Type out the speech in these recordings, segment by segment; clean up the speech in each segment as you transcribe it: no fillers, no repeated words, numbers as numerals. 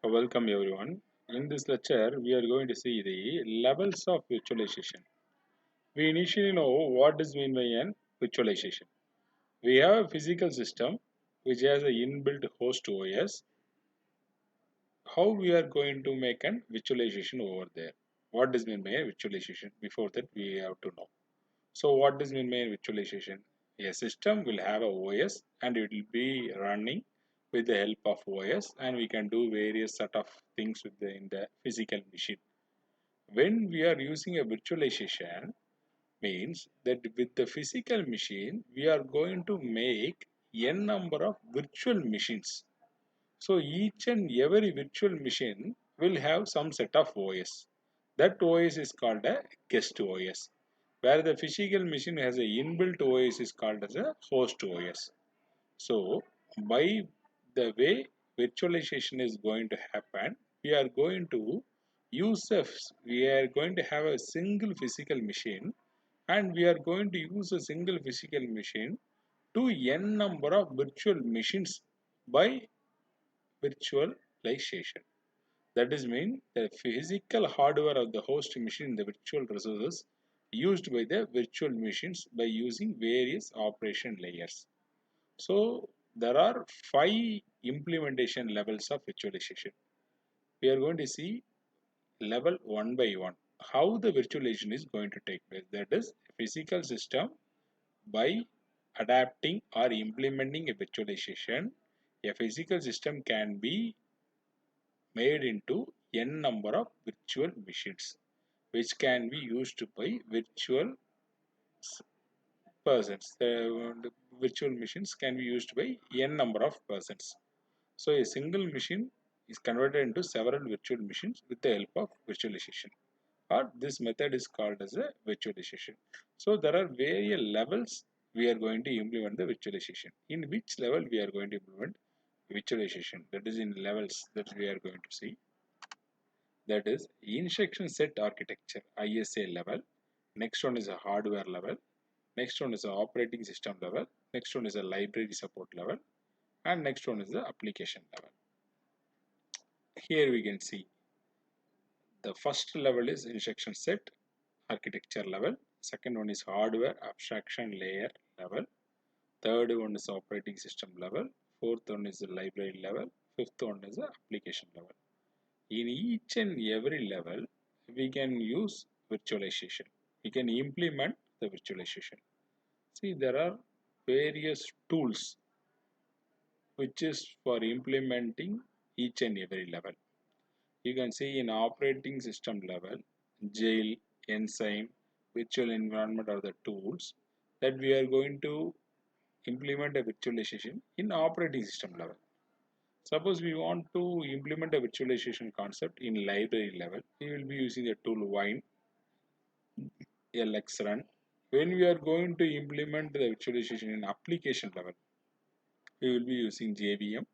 Welcome everyone. In this lecture, we are going to see the levels of virtualization. We initially know what is meant by an virtualization. We have a physical system which has an inbuilt host OS. How we are going to make an virtualization over there? What is meant by a virtualization? Before that, we have to know. So, what is meant by a virtualization? A system will have a OS and it will be running with the help of OS, and we can do various set of things in the physical machine. When we are using a virtualization, means that with the physical machine we are going to make n number of virtual machines. So each and every virtual machine will have some set of OS. That OS is called a guest OS, where the physical machine has a inbuilt OS is called as a host OS. So by the way virtualization is going to happen, we are going to we are going to have a single physical machine, and we are going to use a single physical machine to n number of virtual machines by virtualization. That is mean the physical hardware of the host machine, the virtual resources used by the virtual machines by using various operation layers. So there are 5 implementation levels of virtualization. We are going to see level one by one how the virtualization is going to take place. That is physical system by adapting or implementing a virtualization. A physical system can be made into n number of virtual machines, which can be used by virtual persons. The virtual machines can be used by n number of persons. So a single machine is converted into several virtual machines with the help of virtualization, or this method is called as a virtualization. So there are various levels we are going to implement the virtualization. In which level we are going to implement virtualization? That is in levels that we are going to see. That is instruction set architecture, ISA level. Next one is a hardware level. Next one is a operating system level. Next one is a library support level. And next one is the application level. Here we can see the first level is instruction set architecture level. Second one is hardware abstraction layer level. Third one is operating system level. Fourth one is the library level. Fifth one is the application level. In each and every level, we can use virtualization. We can implement the virtualization. See, there are various tools which is for implementing each and every level. You can see in operating system level, jail, enzyme, virtual environment are the tools that we are going to implement a virtualization in operating system level. Suppose we want to implement a virtualization concept in library level, we will be using the tool wine, lxrun. When we are going to implement the virtualization in application level, we will be using JVM,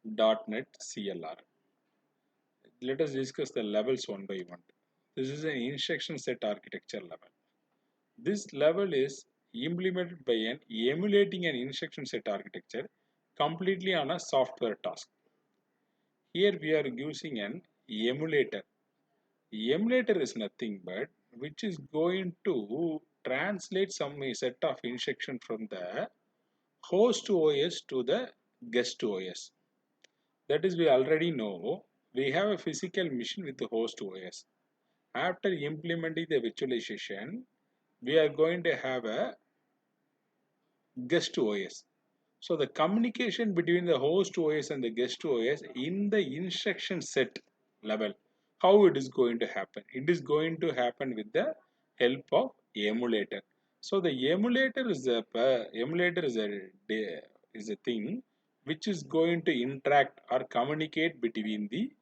.NET, CLR. Let us discuss the levels one by one. This is an instruction set architecture level. This level is implemented by emulating an instruction set architecture completely on a software task. Here we are using an emulator. Emulator is nothing but which is going to translate some set of instruction from the host OS to the guest OS. That is, we already know we have a physical machine with the host OS. After implementing the virtualization, we are going to have a guest OS. So the communication between the host OS and the guest OS in the instruction set level, how it is going to happen? It is going to happen with the help of emulator. So the emulator is a thing which is going to interact or communicate between the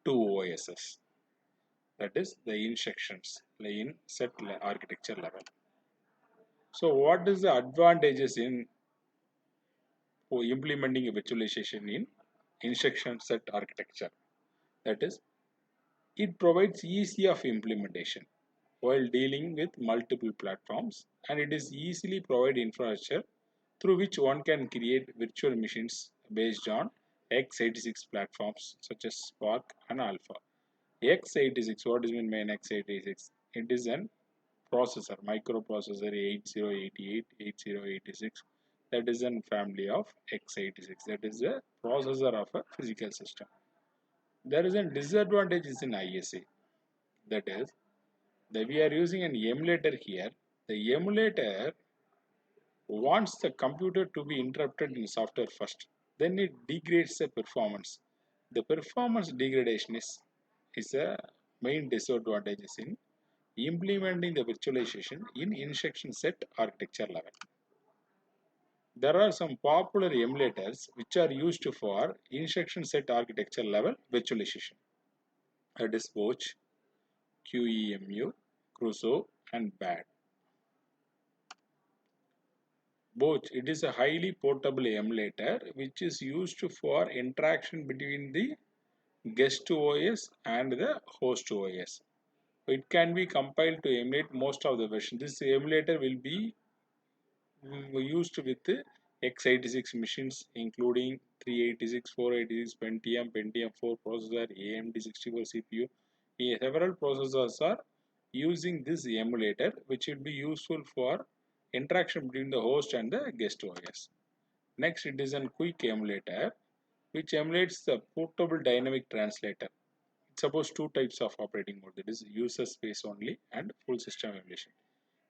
two OSs. That is the instructions in set architecture level. So what is the advantages in implementing a virtualization in instruction set architecture? That is, it provides easy of implementation while dealing with multiple platforms, and it is easily provide infrastructure through which one can create virtual machines based on x86 platforms such as Spark and Alpha. x86, what does mean by an x86? It is an processor, microprocessor 8088, 8086. That is a family of x86. That is a processor of a physical system. There is a disadvantage in ISA. That is, that we are using an emulator here. The emulator wants the computer to be interrupted in software first. Then it degrades the performance. The performance degradation is a main disadvantage in implementing the virtualization in instruction set architecture level. There are some popular emulators which are used for instruction set architecture level virtualization. That is Boch, Qemu, Crusoe, and BAD. Both, it is a highly portable emulator which is used for interaction between the guest OS and the host OS. It can be compiled to emulate most of the versions. This emulator will be used with x86 machines including 386, 486, Pentium 4 processor, AMD 64 CPU. Several processors are using this emulator, which will be useful for interaction between the host and the guest OS. Next, it is a quick emulator which emulates the portable dynamic translator. It supports two types of operating mode, that is user space only and full system emulation.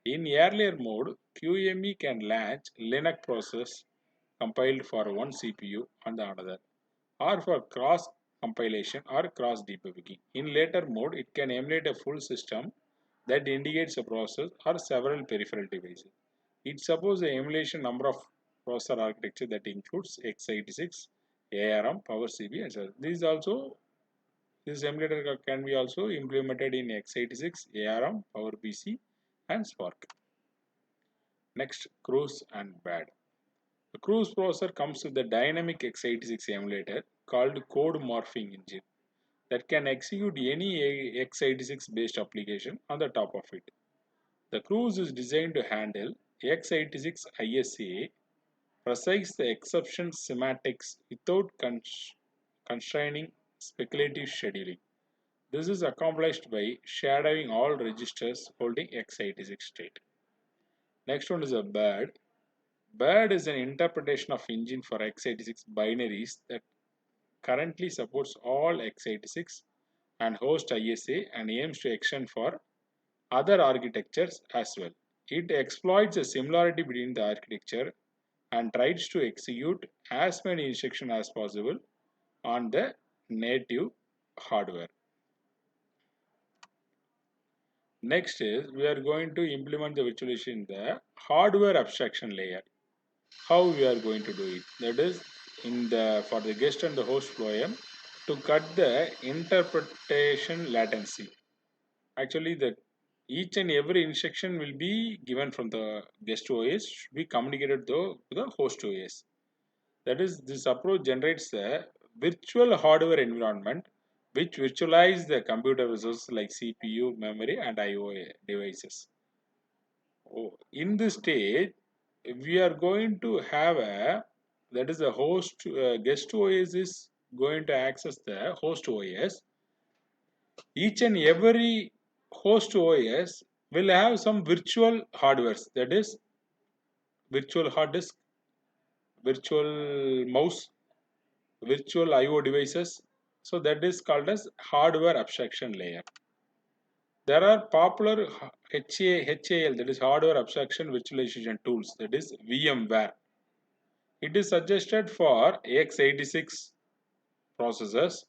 In earlier mode, Qme can launch Linux process compiled for one CPU on the another, or for cross compilation or cross debugging. In later mode, it can emulate a full system that indicates a process or several peripheral devices. It supports the emulation number of processor architecture that includes x86, ARM, PowerCB, and so this emulator can be also implemented in x86, ARM, PowerPC, and Spark. Next, Cruise and BAD. The Cruise processor comes with the dynamic x86 emulator called code morphing engine that can execute any x86 based application on the top of it. The Cruise is designed to handle x86 ISA, precise the exception semantics without constraining speculative scheduling. This is accomplished by shadowing all registers holding x86 state. Next one is a BAD. BAD is an interpretation of engine for x86 binaries that currently supports all x86 and host ISA and aims to extend for other architectures as well. It exploits a similarity between the architecture and tries to execute as many instructions as possible on the native hardware. Next is we are going to implement the virtualization in the hardware abstraction layer. How we are going to do it? That is for the guest and the host flow to cut the interpretation latency. Actually, each and every instruction will be given from the guest OS should be communicated to the host OS. That is, this approach generates a virtual hardware environment which virtualize the computer resources like CPU, memory, and I/O devices. In this stage, we are going to have that is the host guest OS is going to access the host OS. Each and every host OS will have some virtual hardwares, that is virtual hard disk, virtual mouse, virtual IO devices. So that is called as hardware abstraction layer. There are popular HAL, that is hardware abstraction virtualization tools, that is VMware. It is suggested for x86 processors.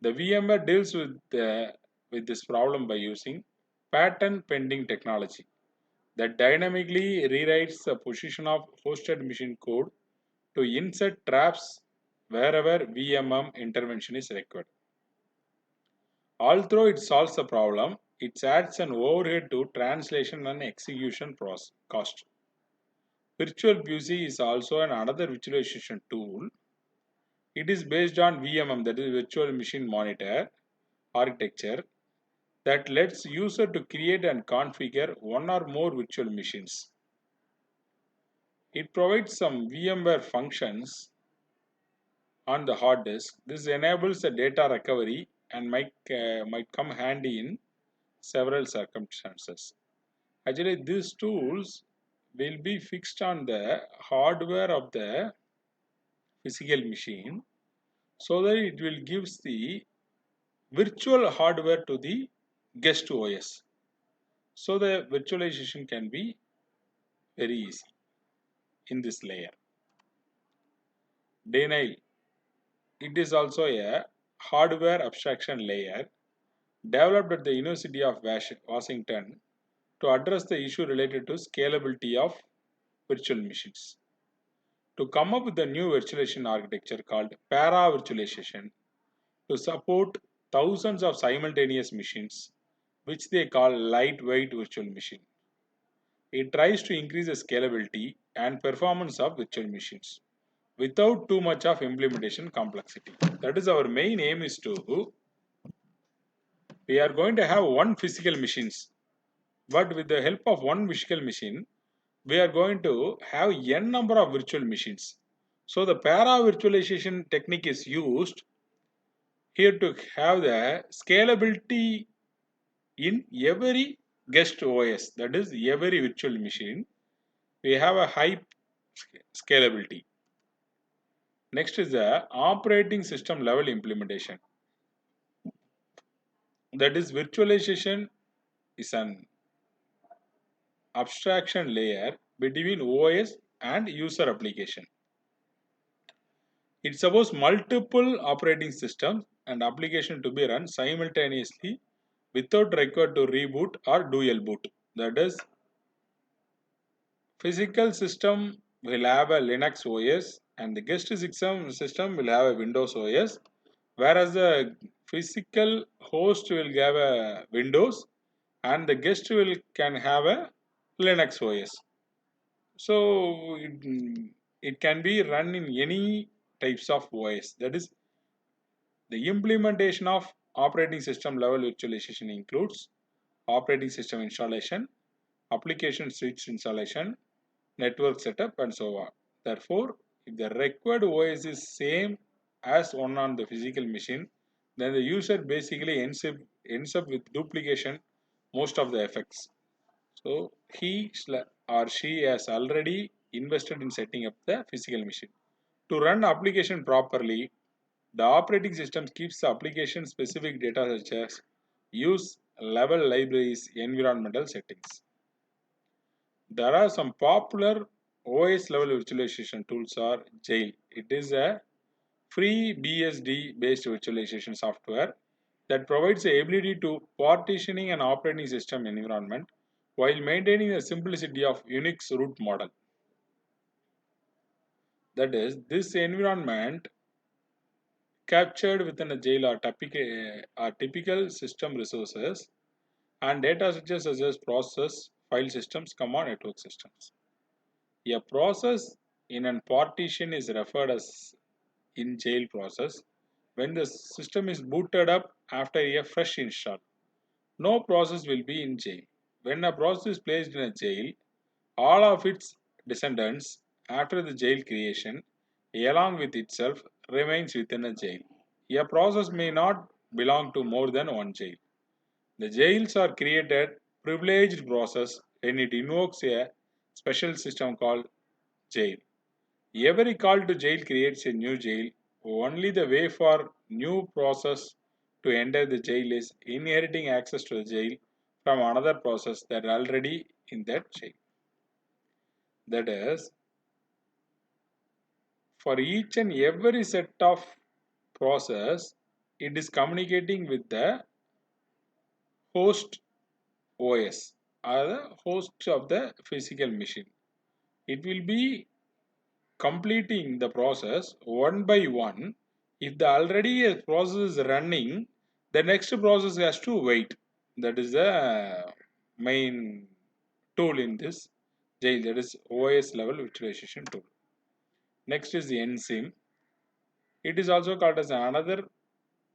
The VMware deals with this problem by using pattern pending technology that dynamically rewrites the position of hosted machine code to insert traps wherever VMM intervention is required. Although it solves the problem, it adds an overhead to translation and execution cost. Virtual PC is also another virtualization tool. It is based on VMM, that is Virtual Machine Monitor architecture, that lets user to create and configure one or more virtual machines. It provides some VMware functions on the hard disk. This enables the data recovery and might come handy in several circumstances. Actually, these tools will be fixed on the hardware of the physical machine so that it will gives the virtual hardware to the guest OS. So the virtualization can be very easy in this layer. Denial. It is also a hardware abstraction layer developed at the University of Washington to address the issue related to scalability of virtual machines. To come up with a new virtualization architecture called para-virtualization to support thousands of simultaneous machines, which they call lightweight virtual machine. It tries to increase the scalability and performance of virtual machines without too much of implementation complexity. That is our main aim is to, we are going to have one physical machines, but with the help of one physical machine, we are going to have n number of virtual machines. So the para-virtualization technique is used here to have the scalability in every guest OS, that is every virtual machine. We have a high scalability. Next is the operating system level implementation. That is virtualization is an abstraction layer between OS and user application. It supports multiple operating systems and application to be run simultaneously without required to reboot or dual boot. That is, physical system will have a Linux OS and the guest system will have a Windows OS, whereas the physical host will have a Windows and the guest will can have a Linux OS. So it can be run in any types of OS. That is, the implementation of operating system level virtualization includes operating system installation, application switch installation, network setup, and so on. Therefore, if the required OS is same as one on the physical machine, then the user basically ends up with duplication most of the effects. So he or she has already invested in setting up the physical machine. To run application properly, the operating system keeps the application specific data such as use level libraries, environmental settings. There are some popular OS level virtualization tools are Jail. It is a free BSD based virtualization software that provides the ability to partitioning an operating system environment while maintaining the simplicity of Unix root model. That is, this environment captured within a jail are typical system resources and data such as process, file systems, command network systems. A process in a partition is referred as in jail process when the system is booted up after a fresh install. No process will be in jail. When a process is placed in a jail, all of its descendants after the jail creation, along with itself, remains within a jail. A process may not belong to more than one jail. The jails are created privileged process when it invokes a special system called jail. Every call to jail creates a new jail. Only the way for new process to enter the jail is inheriting access to the jail from another process that are already in that jail. That is, for each and every set of process, it is communicating with the host OS or the host of the physical machine. It will be completing the process one by one. If the already a process is running, the next process has to wait. That is the main tool in this jail, that is OS level virtualization tool. Next is the NSYM. It is also called as another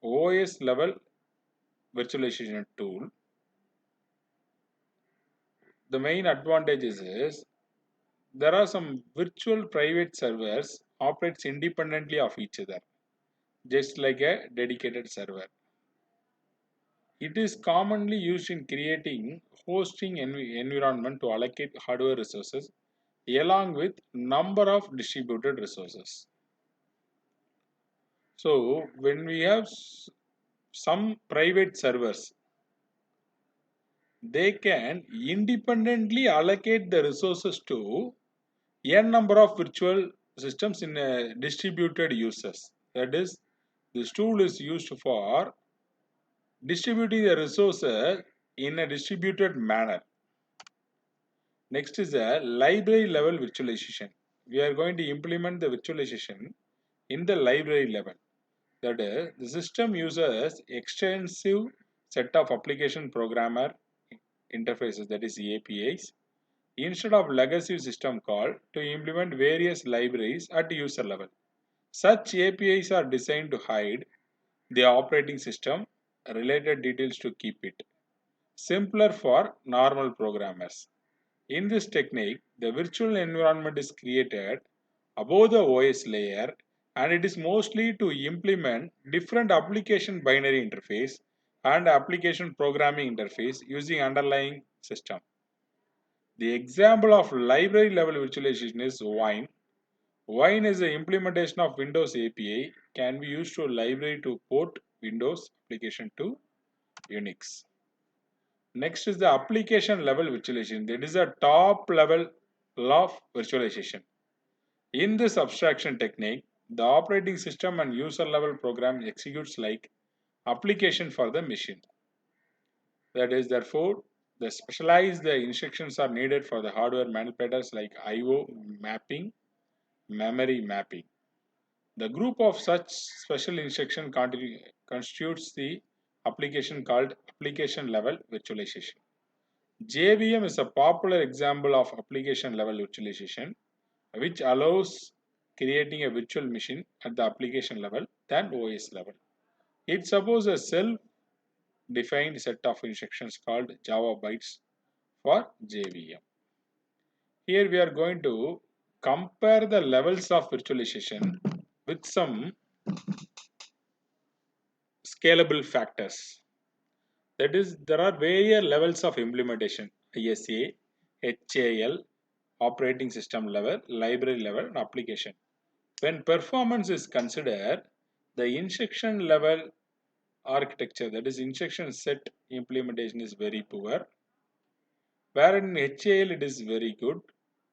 OS level virtualization tool. The main advantage is there are some virtual private servers operates independently of each other. just like a dedicated server. It is commonly used in creating hosting environment to allocate hardware resources along with number of distributed resources. So when we have some private servers, they can independently allocate the resources to n number of virtual systems in distributed uses. That is, this tool is used for distributing the resources in a distributed manner. Next is a library level virtualization. We are going to implement the virtualization in the library level. That is, the system uses extensive set of application programmer interfaces, that is APIs, instead of legacy system call to implement various libraries at user level. Such APIs are designed to hide the operating system related details to keep it simpler for normal programmers. In this technique, the virtual environment is created above the OS layer and it is mostly to implement different application binary interface and application programming interface using underlying system. The example of library level virtualization is Wine. Wine is the implementation of Windows API can be used to library to port Windows application to Unix. Next is the application level virtualization. That is a top level of virtualization. In this abstraction technique, the operating system and user level program executes like application for the machine. That is, therefore, the specialized instructions are needed for the hardware manipulators like I/O mapping, memory mapping. The group of such special instruction constitutes the application called application level virtualization. JVM is a popular example of application level virtualization, which allows creating a virtual machine at the application level than OS level. It supports a self-defined set of instructions called Java bytes for JVM. Here we are going to compare the levels of virtualization with some scalable factors. That is, there are various levels of implementation: ISA, HAL, operating system level, library level, and application. When performance is considered, the instruction level architecture, that is, instruction set implementation, is very poor. Where in HAL it is very good,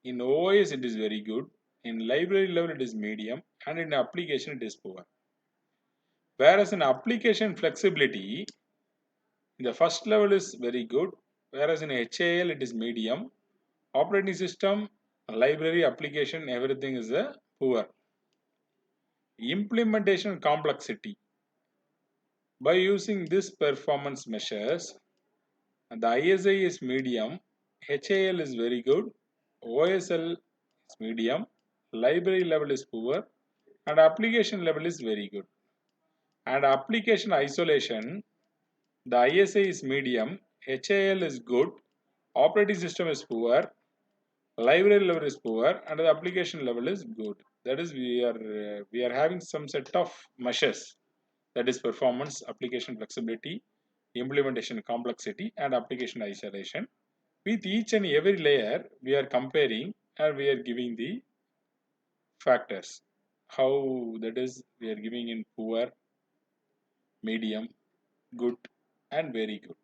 in OS it is very good, in library level it is medium, and in application it is poor. Whereas in application flexibility, the first level is very good, whereas in HAL it is medium. Operating system, library, application, everything is a poor. Implementation complexity. By using this performance measures, the ISA is medium, HAL is very good, OSL is medium, library level is poor, and application level is very good. And application isolation, the ISA is medium, HAL is good, operating system is poor, library level is poor, and the application level is good. That is, we are having some set of measures, that is performance, application flexibility, implementation complexity, and application isolation. With each and every layer, we are comparing and we are giving the factors. How, that is, we are giving in poor, medium, good, and very good.